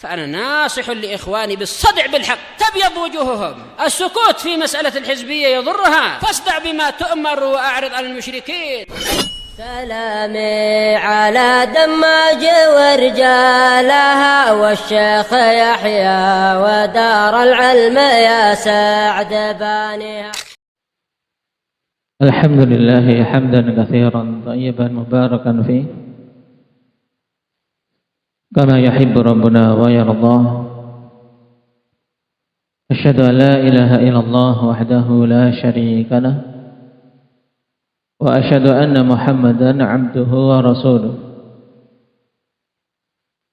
فأنا ناصح لإخواني بالصدع بالحق تبيض وجوههم. السكوت في مسألة الحزبية يضرها، فاصدع بما تؤمر وأعرض عن المشركين. سلامي على دماج ورجالها والشيخ يحيى ودار العلم يا سعد بانيها. الحمد لله حمدا كثيرا طيبا مباركا فيه كما يحب ربنا ويرضاه. أشهد أن لا إله إلا الله وحده لا شريك له وأشهد أن محمدا عبده ورسوله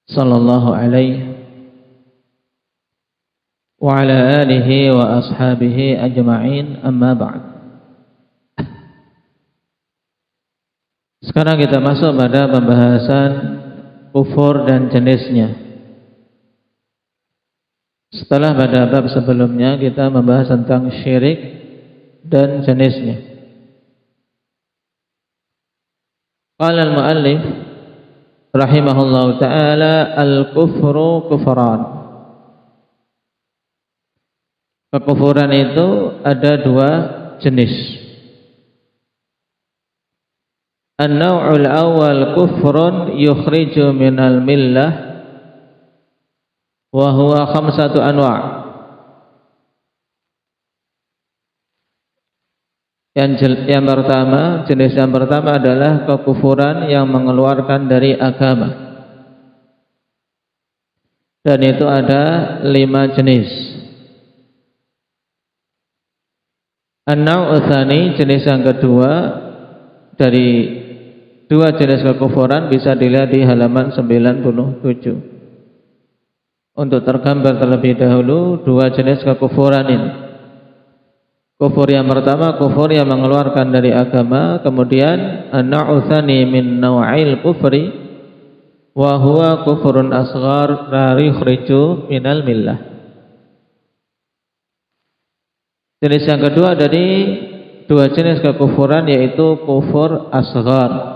صلى الله عليه وعلى آله وأصحابه أجمعين. أما بعد. Sekarang kita masuk pada pembahasan kufur dan jenisnya. Setelah pada bab sebelumnya kita membahas tentang syirik dan jenisnya. Qala al-muallif rahimahullahu ta'ala al-kufru kufran. Kekufuran itu ada dua jenis. An-naw'ul awal kufrun yukhriju minal millah wa huwa khamsatu anwa'. Yang pertama, jenis yang pertama adalah kekufuran yang mengeluarkan dari agama. Dan itu ada 5 jenis. An-naw'u tsani, jenis yang kedua dari dua jenis kekufuran bisa dilihat di halaman 97. Untuk tergambar terlebih dahulu dua jenis kekufuran ini. Kufur yang pertama, kufur yang mengeluarkan dari agama. Kemudian an-naw'u tsani min naw'il kufri wa huwa kufrun asghar la yukhriju minal millah. Jenis yang kedua dari dua jenis kekufuran yaitu kufur asghar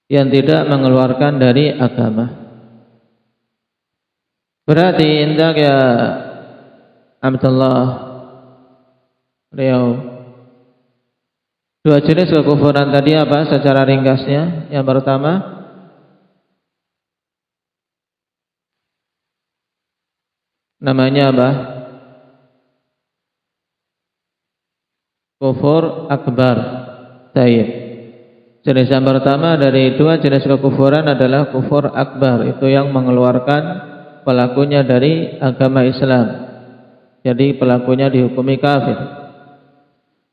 yang tidak mengeluarkan dari agama. Berarti indah ya Abdullah Riau, dua jenis kekufuran tadi apa secara ringkasnya? Yang pertama namanya apa? Kufur akbar. Tayyib. Jenis yang pertama dari dua jenis kekufuran adalah kufur akbar, itu yang mengeluarkan pelakunya dari agama Islam. Jadi pelakunya dihukumi kafir.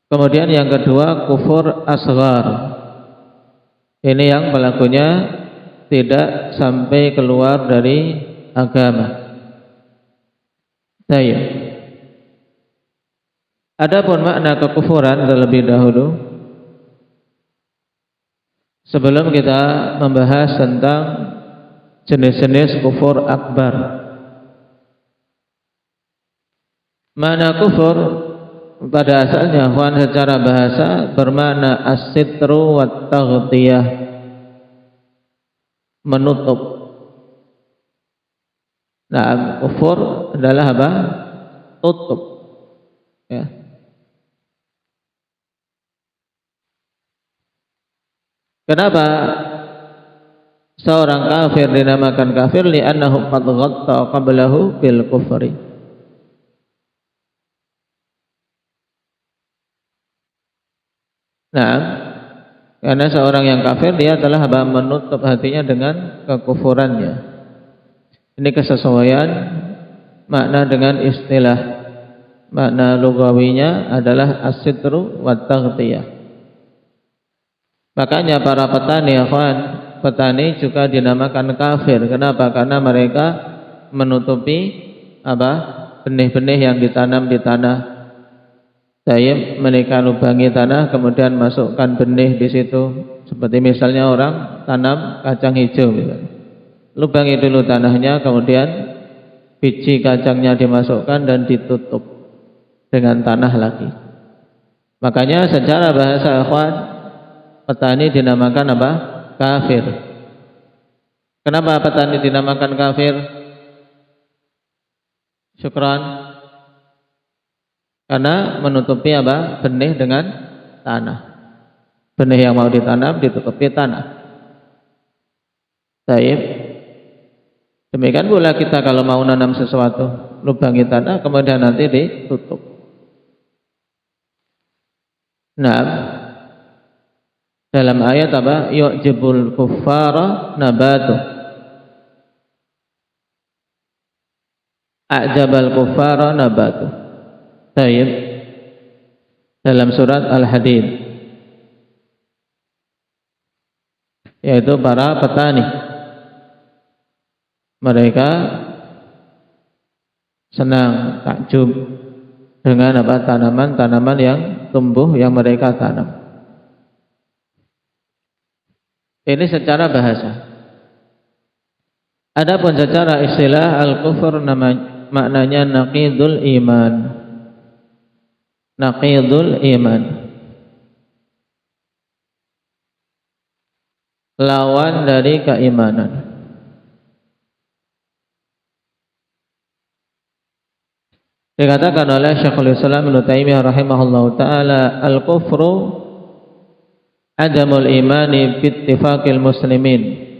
Kemudian yang kedua kufur asghar. Ini yang pelakunya tidak sampai keluar dari agama. Tayyib. Adapun makna kekufuran terlebih dahulu, sebelum kita membahas tentang jenis-jenis kufur akbar. Makna kufur pada asalnya secara bahasa bermakna as-sitru wat taghtiyah, menutup. Nah, kufur adalah apa? Tutup. Ya. Kenapa seorang kafir dinamakan kafir? Li'annahu qad ghatta qablahu bil kufri. Nah, karena seorang yang kafir dia telah menutup hatinya dengan kekufurannya. Ini kesesuaian makna dengan istilah. Makna lugawinya adalah as-sitru wat taghtiyah. Makanya para petani juga dinamakan kafir. Kenapa? Karena mereka menutupi apa? Benih-benih yang ditanam di tanah. Tayyib, mereka lubangi tanah, kemudian masukkan benih di situ. Seperti misalnya orang tanam kacang hijau, misalnya. Lubangi dulu tanahnya, kemudian biji kacangnya dimasukkan dan ditutup dengan tanah lagi. Makanya secara bahasa ikhwan, petani dinamakan apa? Kafir. Kenapa petani dinamakan kafir? Syukran. Karena menutupi apa? Benih dengan tanah. Benih yang mau ditanam ditutupi tanah. Baik. Demikian pula kita kalau mau nanam sesuatu, lubangi tanah kemudian nanti ditutup. Nah, dalam ayat apa? Yu'jibul kuffara nabatu. A'jabal kuffara nabatu. Baik. Dalam surat Al-Hadid, yaitu para petani, mereka senang takjub dengan apa? Tanaman-tanaman yang tumbuh yang mereka tanam. Ini secara bahasa. Adapun secara istilah, al-kufur maknanya naqidul iman. Naqidul iman, lawan dari keimanan. Dikatakan oleh Syekhul Islam Ibnu Taimiyah rahimahullahu taala, al-kufru adamul imani bittifaqil muslimin.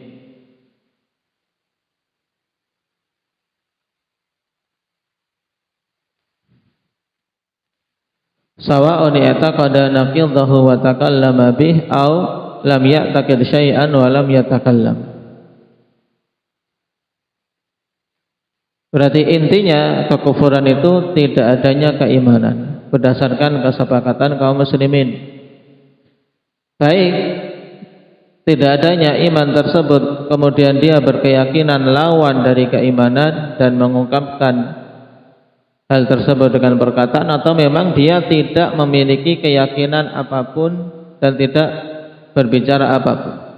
Sawa'un i'taqada naqidahu wa takallama bih aw lam ya'taqid syai'an wa lam yatakallam. Berarti intinya kekufuran itu tidak adanya keimanan berdasarkan kesepakatan kaum muslimin. Baik tidak adanya iman tersebut kemudian dia berkeyakinan lawan dari keimanan dan mengungkapkan hal tersebut dengan perkataan, atau memang dia tidak memiliki keyakinan apapun dan tidak berbicara apapun.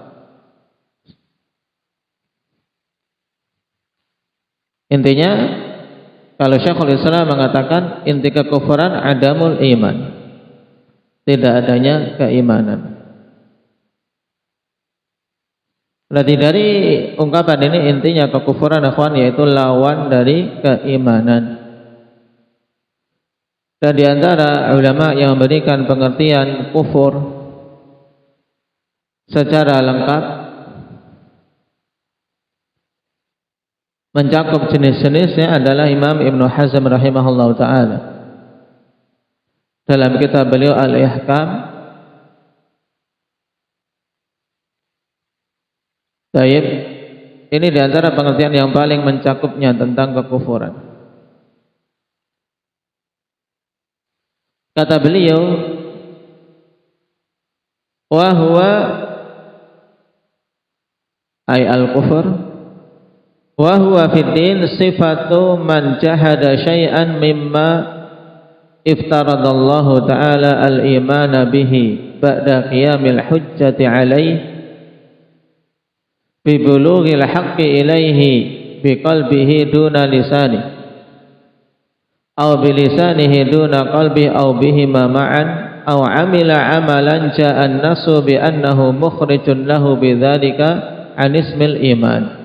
Intinya kalau Syekhul Islam mengatakan inti kekufuran adamul iman, tidak adanya keimanan. Berarti dari ungkapan ini intinya kekufuran akhwan yaitu lawan dari keimanan. Dan di antara ulama yang memberikan pengertian kufur secara lengkap mencakup jenis-jenisnya adalah Imam Ibnu Hazm rahimahullahu taala. Dalam kitab beliau Al-Ihkam, baik, ini di antara pengertian yang paling mencakupnya tentang kekufuran. Kata beliau, wa huwa ay al-kufur wa huwa fid din sifatu man jahada syai'an mimma iftaradallahu ta'ala al-iman bihi ba'da qiyamil hujjati alaih bi bulughil haqqi ilaihi bi qalbihi duna lisanihi aw bilisanihi duna qalbi aw bihima ma'an aw amila amalan ja'an nasu bi annahu mukhrijun lahu bidzalika an ismil iman.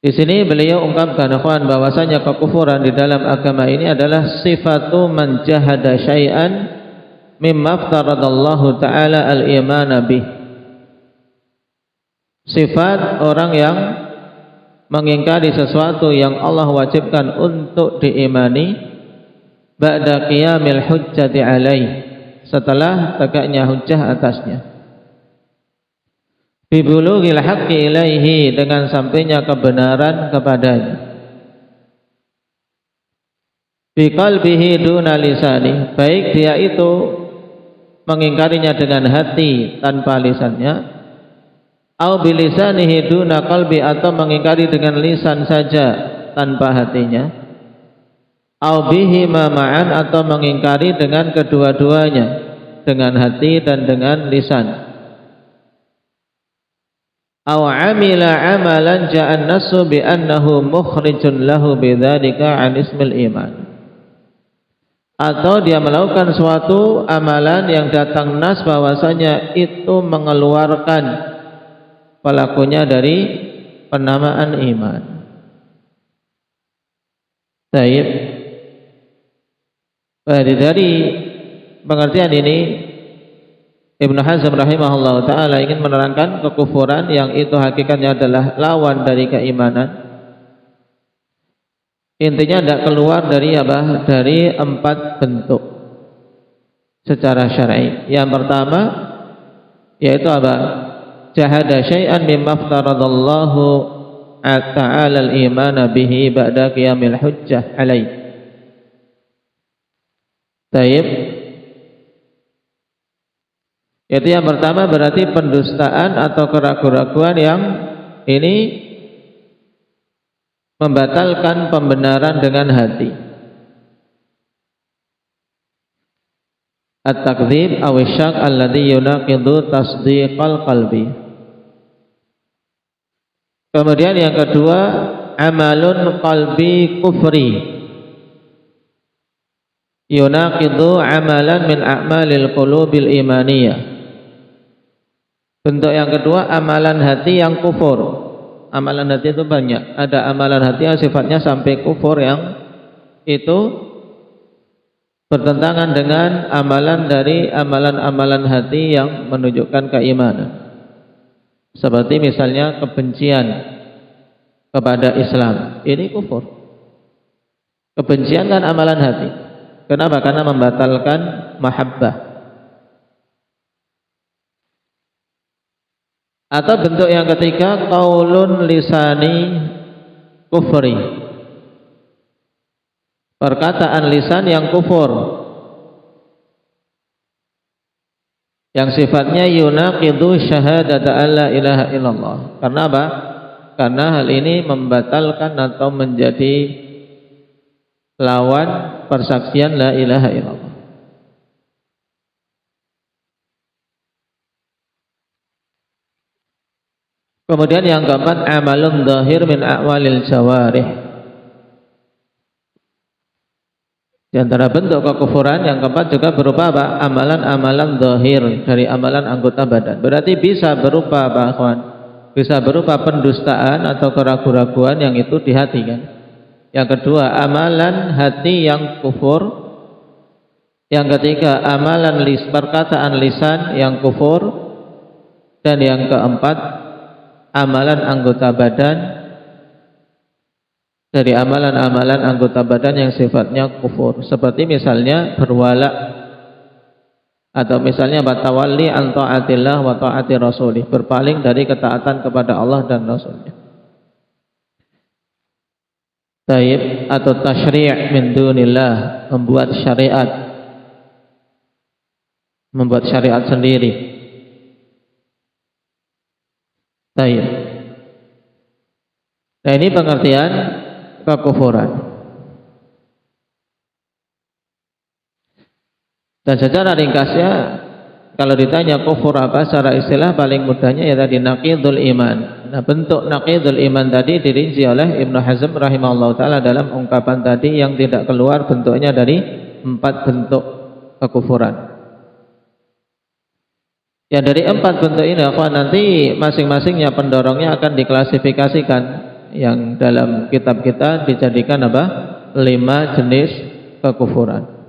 Di sini beliau ungkapkan ikhwan bahwasanya kekufuran di dalam agama ini adalah sifatu man jahada syai'an mimma aftaradallahu ta'ala al-imana bih. Sifat orang yang mengingkari sesuatu yang Allah wajibkan untuk diimani ba'da qiyamil hujjati alaih, setelah tegaknya hujjah atasnya, bi bulughil haqqi ilaihi, dengan sampainya kebenaran kepadanya, bi qalbihi duna lisani, baik dia itu mengingkarinya dengan hati tanpa lisannya, au bilisanihi duna qalbi, atau mengingkari dengan lisan saja tanpa hatinya, au bihima ma'an, atau mengingkari dengan kedua-duanya, dengan hati dan dengan lisan, au amila amalan ja'an nasu bi annahu mukhrijun lahu bidzalika an ismil iman, atau dia melakukan suatu amalan yang datang nas bahwasanya itu mengeluarkan pelakunya dari penamaan iman. Baik. Dari pengertian ini Ibnu Hazm rahimahullah ta'ala ingin menerangkan kekufuran yang itu hakikatnya adalah lawan dari keimanan. Intinya tidak keluar dari apa? Dari 4 bentuk secara syar'i. Yang pertama yaitu apa? Jahada syai'an mimma aftaradallahu ta'ala al-iman bihi ba'da qiyamil hujjah alaih. Taib. Itu yang pertama berarti pendustaan atau keraguan-keraguan yang ini membatalkan pembenaran dengan hati. At-takdzib aw asyak alladhi yunaqidu tasdiqal qalbi. Kemudian yang kedua, amalun qalbi kufri yunaqidu amalan min a'malil qulubil imaniyah. Bentuk yang kedua, amalan hati yang kufur. Amalan hati itu banyak. Ada amalan hati yang sifatnya sampai kufur, yang itu bertentangan dengan amalan dari amalan-amalan hati yang menunjukkan keimanan. Seperti misalnya kebencian kepada Islam. Ini kufur. Kebencian kan amalan hati. Kenapa? Karena membatalkan mahabbah. Atau bentuk yang ketiga, qaulun lisani kufri. Perkataan lisan yang kufur, yang sifatnya yunaqidu syahadata alla ilaha illallah. Karena apa? Karena hal ini membatalkan atau menjadi lawan persaksian la ilaha illallah. Kemudian yang keempat, amalun dhahir min a'walil jawarih. Di antara bentuk kekufuran yang keempat juga berupa apa? Amalan-amalan dhahir dari amalan anggota badan. Berarti bisa berupa apa, kawan? Bisa berupa pendustaan atau keraguan-keraguan yang itu di hati, kan? Yang kedua, amalan hati yang kufur. Yang ketiga, amalan perkataan lisan yang kufur. Dan yang keempat, amalan anggota badan dari amalan-amalan anggota badan yang sifatnya kufur, seperti misalnya berwala, atau misalnya batawalli an ta'atillah wa ta'ati rasulih, berpaling dari ketaatan kepada Allah dan Rasulnya. Taib, atau tasyri' min dunillah, membuat syariat sendiri. Taib. Nah, ini pengertian kekufuran. Dan secara ringkasnya, kalau ditanya kufur apa secara istilah, paling mudahnya ya tadi naqidul iman. Nah, bentuk naqidul iman tadi dirinci oleh Ibnu Hazm rahimahullah ta'ala dalam ungkapan tadi yang tidak keluar bentuknya dari 4 bentuk kekufuran. Ya, dari 4 bentuk ini nanti masing-masingnya pendorongnya akan diklasifikasikan, yang dalam kitab kita dijadikan apa? 5 jenis kekufuran.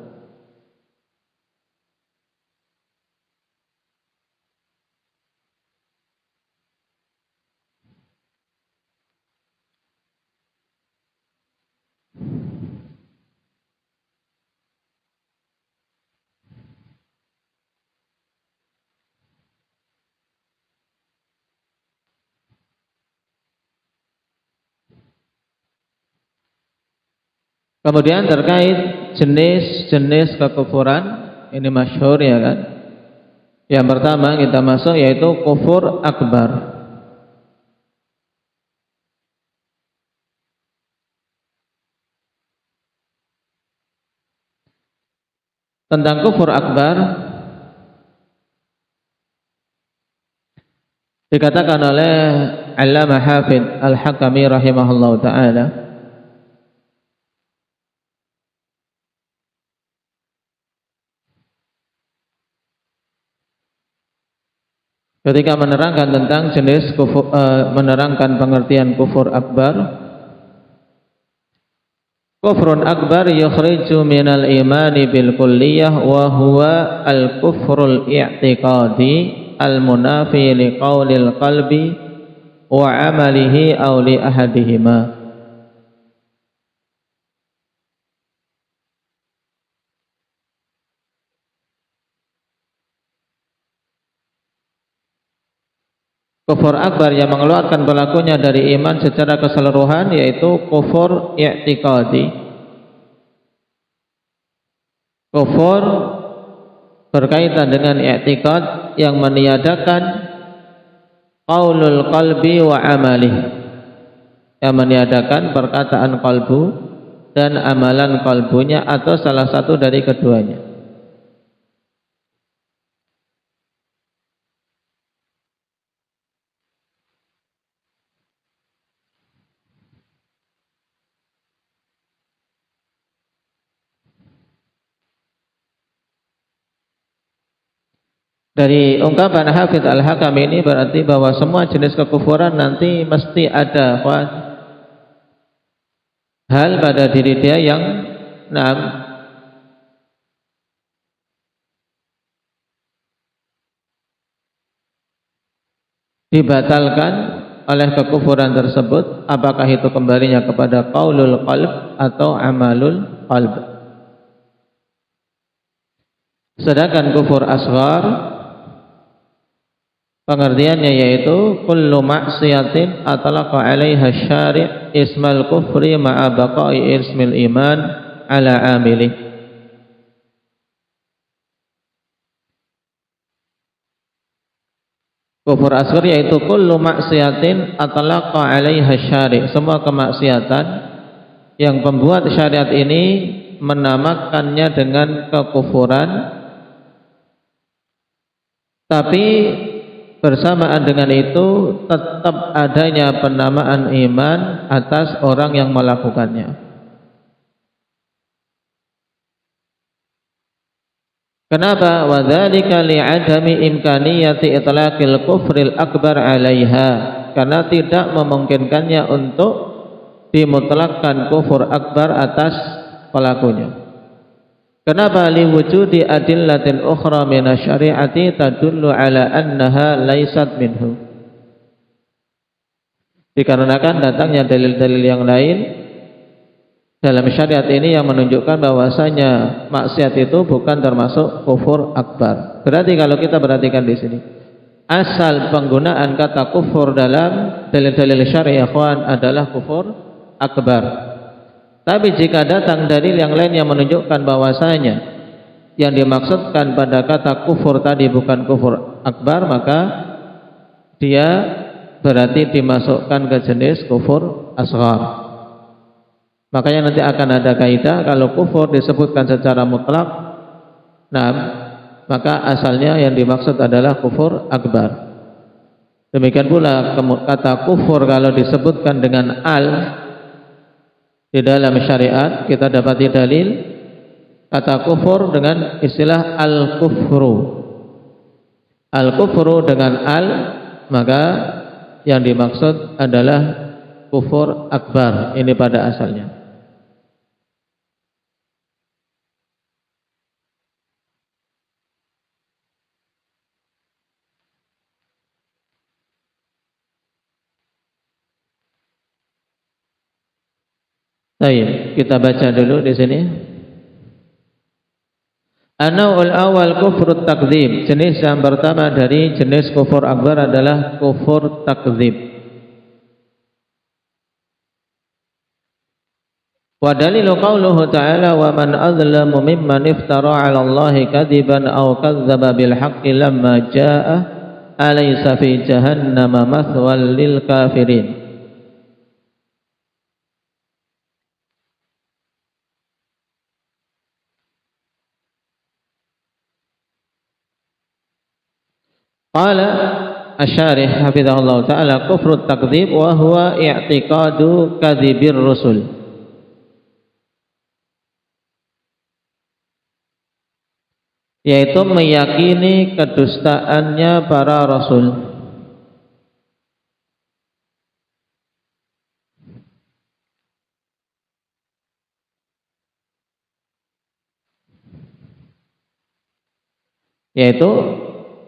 Kemudian terkait jenis-jenis kekufuran, ini masyhur ya kan. Yang pertama kita masuk yaitu kufur akbar. Tentang kufur akbar dikatakan oleh Allamah Hafidz Al-Hakami rahimahullahu ta'ala, ketika menerangkan tentang jenis kufur, menerangkan pengertian kufur akbar. Kufrun akbar yukhriju minal imani bil kulliyah wa huwa al kufrul i'tiqadi al munafi li qaulil qalbi wa amalihi aw li ahadihima. Kufur akbar yang mengeluarkan pelakunya dari iman secara keseluruhan yaitu kufur i'tiqadi. Kufur berkaitan dengan i'tiqad yang meniadakan qaulul qalbi wa amalih, yang meniadakan perkataan qalbu dan amalan qalbunya atau salah satu dari keduanya. Dari ungkapan Hafidz Al-Hakam ini berarti bahwa semua jenis kekufuran nanti mesti ada hal pada diri dia yang dibatalkan oleh kekufuran tersebut, apakah itu kembalinya kepada qaulul qalb atau amalul qalb. Sedangkan kufur asghar pengertiannya yaitu kullu maksiatin atlaqa 'alaiha syari' ismal kufri ma'a baqa'i ismil iman 'ala 'amilih. Kufur asghar yaitu kullu maksiatin atlaqa 'alaiha syari', semua kemaksiatan yang pembuat syariat ini menamakannya dengan kekufuran, tapi bersamaan dengan itu tetap adanya penamaan iman atas orang yang melakukannya. Kenapa? Wa dzalika li'adami imkaniyati itlaqil kufril akbar 'alaiha, karena tidak memungkinkannya untuk dimutlakkan kufur akbar atas pelakunya. Kenapa? Liwujudi adillatin ukhra minasyari'ati tadullu ala annaha laysat minhu. Dikarenakan datangnya dalil-dalil yang lain dalam syariat ini yang menunjukkan bahwasanya maksiat itu bukan termasuk kufur akbar. Berarti kalau kita perhatikan di sini, asal penggunaan kata kufur dalam dalil-dalil syariah adalah kufur akbar. Tapi jika datang dalil yang lain yang menunjukkan bahwasanya yang dimaksudkan pada kata kufur tadi bukan kufur akbar, maka dia berarti dimasukkan ke jenis kufur asghar. Makanya nanti akan ada kaidah kalau kufur disebutkan secara mutlak, maka asalnya yang dimaksud adalah kufur akbar. Demikian pula kata kufur kalau disebutkan dengan al di dalam syariat, kita dapati dalil kata kufur dengan istilah al-kufru. Al-kufru dengan al, maka yang dimaksud adalah kufur akbar. Ini pada asalnya. Baik, kita baca dulu di sini. An-naw'ul awal kufrut takdzib. Jenis yang pertama dari jenis kufur akbar adalah kufur takdzib. Wa dalilu qauluhu ta'ala wa man azlamu mimman iftara 'ala Allahi kadiban aw kadzdzaba bil haqqi lamma jaa'a alaysa fi jahannama mathwal lil kafirin. Qala asy-syarih hafizahullah ta'ala kufrut takdzib wa huwa i'tiqadu kadzibir rusul. yaitu meyakini kedustaannya para rasul. Yaitu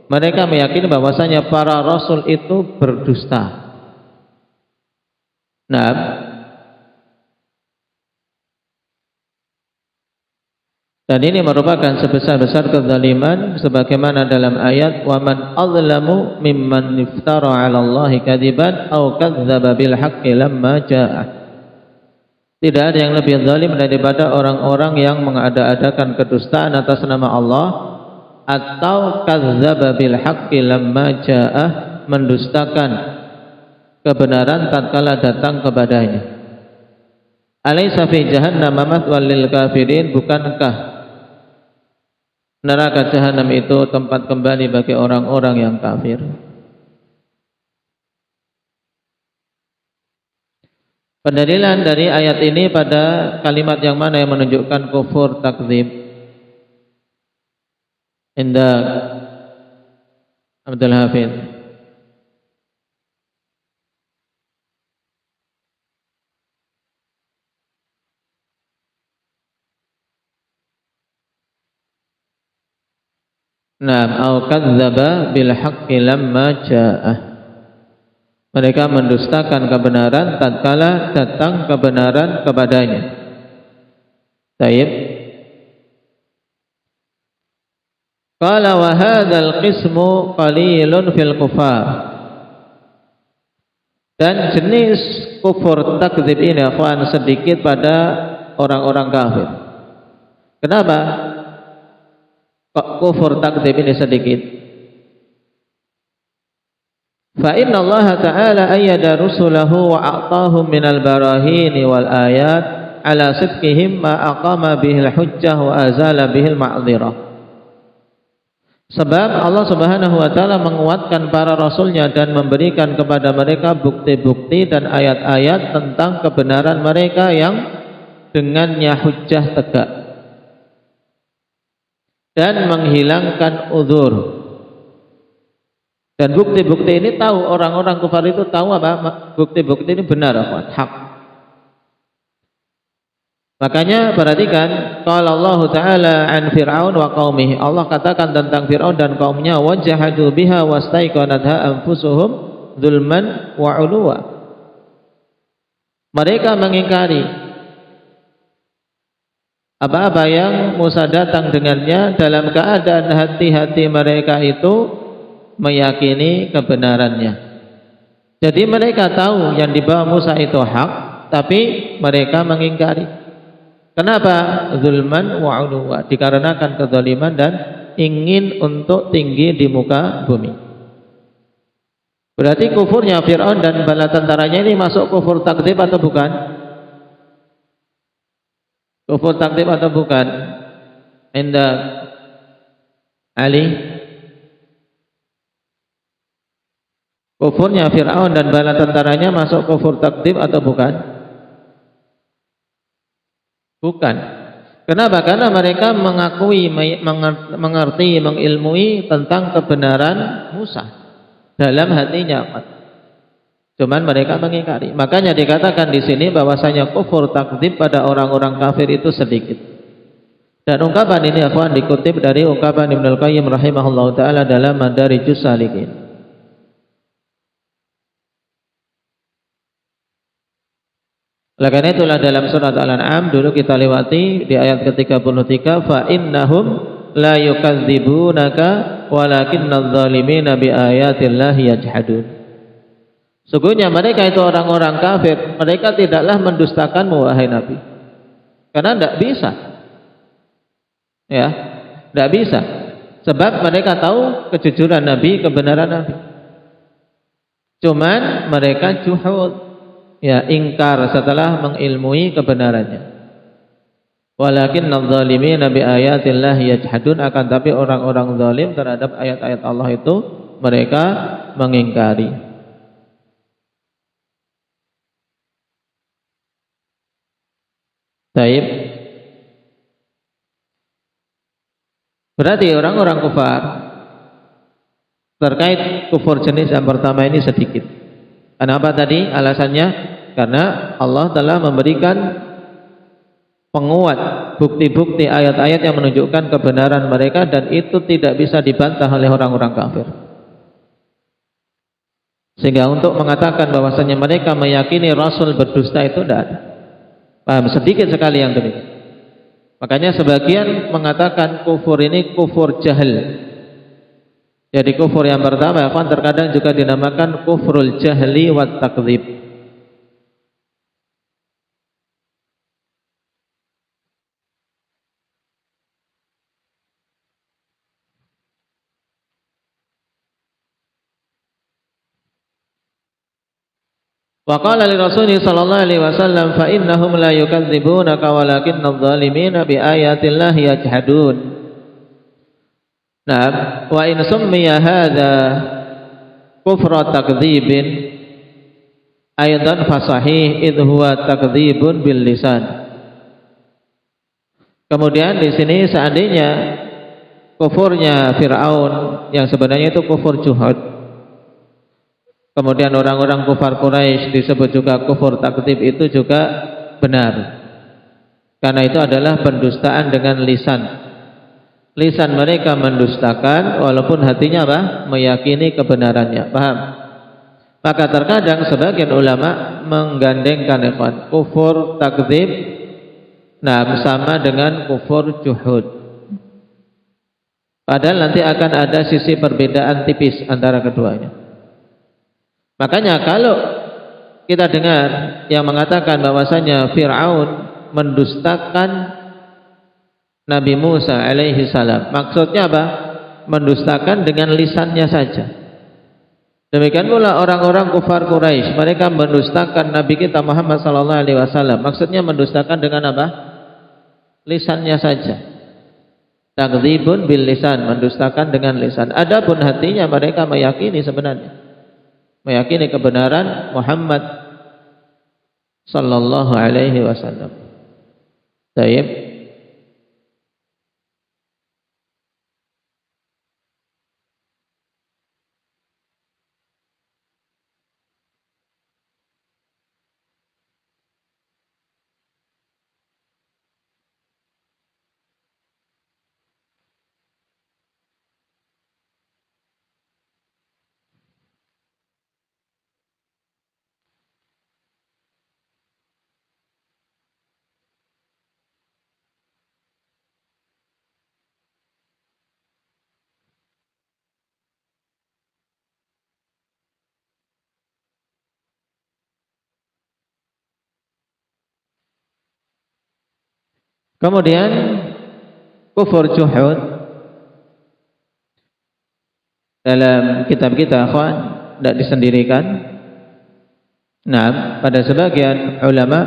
mereka meyakini bahwasanya para rasul itu berdusta. Nah, dan ini merupakan sebesar-besar kezaliman sebagaimana dalam ayat wa man azlamu mimman iftara 'ala Allahi kadziban aw kadzdzaba bil haqqi lamma ja'ah. Tidak ada yang lebih zalim daripada orang-orang yang mengada-adakan kedustaan atas nama Allah atau kadzdzaba bil haqqi lamma ja'ah, mendustakan kebenaran tatkala datang kepadanya. Alaysa fi jahannam mathwal lil kafirin, bukankah neraka jahanam itu tempat kembali bagi orang-orang yang kafir? Pendalilan dari ayat ini pada kalimat yang mana yang menunjukkan kufur takdzib? Indah Abdul Hafidz. Naam, au kadzdzaba bil haqqi lamma ja'ah. Mereka mendustakan kebenaran tatkala datang kebenaran kepadanya. Baik. Qala wa hadzal qismu qalilun fil kufar. Dan jenis kufur takdzib ini akan sedikit pada orang-orang kafir. Kenapa kok kufur takdzib ini sedikit? Fa inna Allah ta'ala ayyada rusulahu wa a'tahum minal barahini wal ayat ala sidqihim ma aqama bihil hujjah wa azala bihil ma'dzirah. Sebab Allah Subhanahu wa taala menguatkan para rasulnya dan memberikan kepada mereka bukti-bukti dan ayat-ayat tentang kebenaran mereka yang dengannya hujjah tegak dan menghilangkan uzur. Dan bukti-bukti ini tahu, orang-orang kufar itu tahu apa bukti-bukti ini benar, hak. Makanya perhatikan qala Allah Ta'ala an Fir'aun wa qaumihi. Allah katakan tentang Fir'aun dan kaumnya wajahadu biha wastaiqanatha anfusuhum zulman wa 'uluwa. Mereka mengingkari apa-apa yang Musa datang dengannya dalam keadaan hati-hati mereka itu meyakini kebenarannya. Jadi mereka tahu yang dibawa Musa itu hak, tapi mereka mengingkari. Kenapa? Zulman wa 'uluwa, dikarenakan kezaliman dan ingin untuk tinggi di muka bumi. Berarti kufurnya Fir'aun dan bala tentaranya ini masuk kufur takdzib atau bukan? Kufur takdzib atau bukan? Inda Ali, kufurnya Fir'aun dan bala tentaranya masuk kufur takdzib atau bukan? Bukan. Kenapa? Karena mereka mengakui, mengerti, mengilmui tentang kebenaran Musa dalam hatinya. Cuman mereka mengingkari. Makanya dikatakan di sini bahwasanya kufur takdzib pada orang-orang kafir itu sedikit. Dan ungkapan ini akhwan dikutip dari ungkapan Ibnu Qayyim rahimahullahu taala dalam Madarijus Salikin. Oleh karena itulah dalam surat Al-An'am dulu kita lewati di ayat ke-33 fa innahum la yukadzibunaka walakinnadz zalimina biayatillahi yajhadun. Sungguhnya mereka itu orang-orang kafir, mereka tidaklah mendustakanmu wahai Nabi. Karena tidak bisa. Ya, tidak bisa. Sebab mereka tahu kejujuran Nabi, kebenaran Nabi. Cuman mereka juhud, ya, ingkar setelah mengilmui kebenarannya. Walakinnadz zalimina biayatillahi yajhadun, akan tapi orang-orang zalim terhadap ayat-ayat Allah itu mereka mengingkari. Baik. Berarti orang-orang kufar terkait kufur jenis yang pertama ini sedikit. Kenapa tadi? Alasannya karena Allah telah memberikan penguat bukti-bukti ayat-ayat yang menunjukkan kebenaran mereka, dan itu tidak bisa dibantah oleh orang-orang kafir. Sehingga untuk mengatakan bahwasanya mereka meyakini Rasul berdusta itu tidak ada. Paham? Sedikit sekali yang demikian. Makanya sebagian mengatakan kufur ini kufur jahil. Jadi kufur yang pertama terkadang juga dinamakan kufrul jahli wat takdzib. Wa qala li Rasulih sallallahu alaihi wasallam fa innahum la yukadzibunaka walakinna adh-dhalimina bi ayatillahi yajhadun. Nah, wa in summiya hadza kufra takdzibin aidan fa sahih id huwa takdzibun bil lisan. Kemudian di sini seandainya kufurnya Fir'aun yang sebenarnya itu kufur juhud, kemudian orang-orang kufar Quraisy disebut juga kufur takdzib, itu juga benar. Karena itu adalah pendustaan dengan lisan. Lisan mereka mendustakan walaupun hatinya apa? Meyakini kebenarannya. Paham? Maka terkadang sebagian ulama menggandengkan kufur takdzib sama dengan kufur juhud. Padahal nanti akan ada sisi perbedaan tipis antara keduanya. Makanya kalau kita dengar yang mengatakan bahwasanya Fir'aun mendustakan Nabi Musa alaihi salam, maksudnya apa? Mendustakan dengan lisannya saja. Demikian pula orang-orang kufar Quraisy, mereka mendustakan Nabi kita Muhammad sallallahu alaihi wasallam. Maksudnya mendustakan dengan apa? Lisannya saja. Takdzibun bil lisan, mendustakan dengan lisan. Adapun hatinya mereka meyakini sebenarnya, meyakini kebenaran Muhammad sallallahu alaihi wasallam. Baik. Kemudian kufur juhud dalam kitab kita akhwan tidak disendirikan. Nah, pada sebagian ulama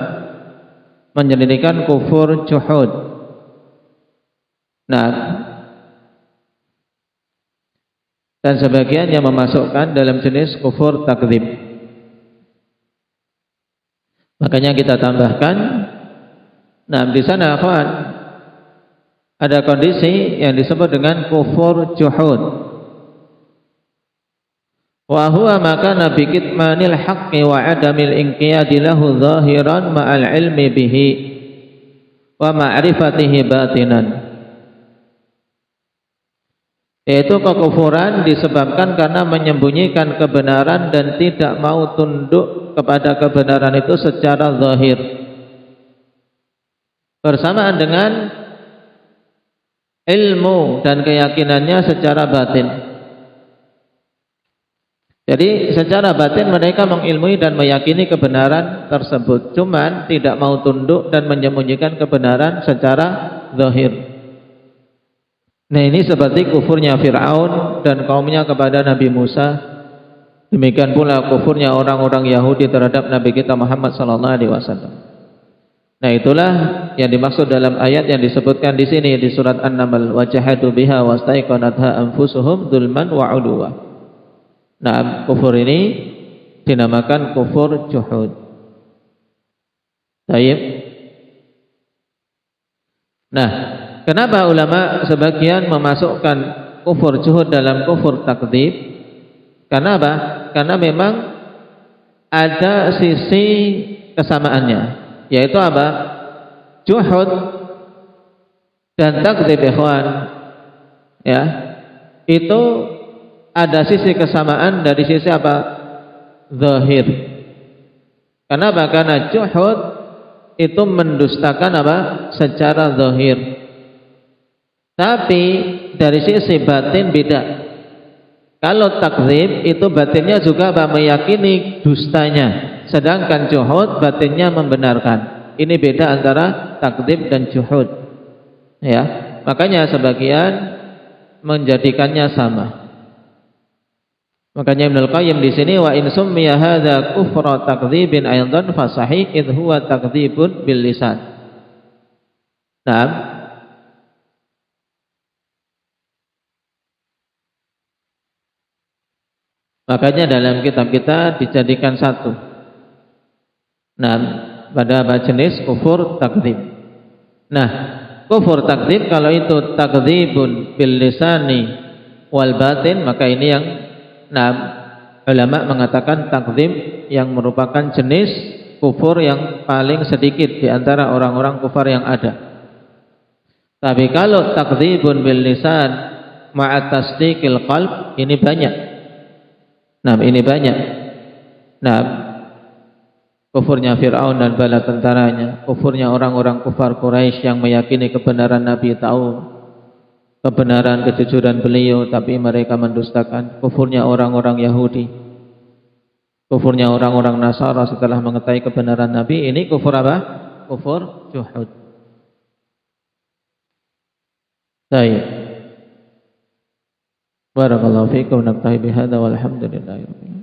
menyendirikan kufur juhud. Nah, dan sebagian yang memasukkan dalam jenis kufur takdzib. Makanya kita tambahkan, nah di sana akhwan ada kondisi yang disebut dengan kufur juhud. Wa huwa makana bi kitmanil haqqi wa adamil inqiyadi lahu zahiran ma'al ilmi bihi wa ma'rifatihi batinan. Yaitu kekufuran disebabkan karena menyembunyikan kebenaran dan tidak mau tunduk kepada kebenaran itu secara zahir, bersamaan dengan ilmu dan keyakinannya secara batin. Jadi secara batin mereka mengilmui dan meyakini kebenaran tersebut, cuman tidak mau tunduk dan menyembunyikan kebenaran secara zahir. Nah, ini seperti kufurnya Fir'aun dan kaumnya kepada Nabi Musa. Demikian pula kufurnya orang-orang Yahudi terhadap Nabi kita Muhammad sallallahu alaihi wasallam. Nah, itulah yang dimaksud dalam ayat yang disebutkan di sini di surat An-Naml, wa jahadu biha wastaiqanatha anfusuhum dzulman wa 'uluwa. Nah, kufur ini dinamakan kufur juhud. Baik. Nah, kenapa ulama sebagian memasukkan kufur juhud dalam kufur takdzib? Karena apa? Karena memang ada sisi kesamaannya, yaitu apa? Juhud dan takdzib, ikhwan, ya, itu ada sisi kesamaan dari sisi apa? Zahir. Kenapa? Karena juhud itu mendustakan apa? Secara zahir. Tapi dari sisi batin beda. Kalau takdzib itu batinnya juga apa? Meyakini dustanya, sedangkan juhud batinnya membenarkan. Ini beda antara takdzib dan juhud. Ya, makanya sebagian menjadikannya sama. Makanya Ibnu Qayyim di sini, wa in summiya hadza kufra takdzibin aidan fa sahih id huwa takdzibun bil lisan. Nah, makanya dalam kitab kita dijadikan satu. Nah, pada jenis kufur takdzib. Nah, kufur takdzib kalau itu takdzibun bil lisani wal batin, maka ini yang ulama mengatakan takdzib yang merupakan jenis kufur yang paling sedikit di antara orang-orang kufar yang ada. Tapi kalau takdzibun bil lisan ma'a tasdiqil qalb, ini banyak. Ini banyak. Kufurnya Fir'aun dan bala tentaranya, kufurnya orang-orang kufar Quraisy yang meyakini kebenaran Nabi, tahu kebenaran kejujuran beliau tapi mereka mendustakan, kufurnya orang-orang Yahudi, kufurnya orang-orang Nasara setelah mengetahui kebenaran Nabi. Ini kufur apa? Kufur juhud. Baik. Barakallahu fiikum, naktafi bihadza walhamdulillahi.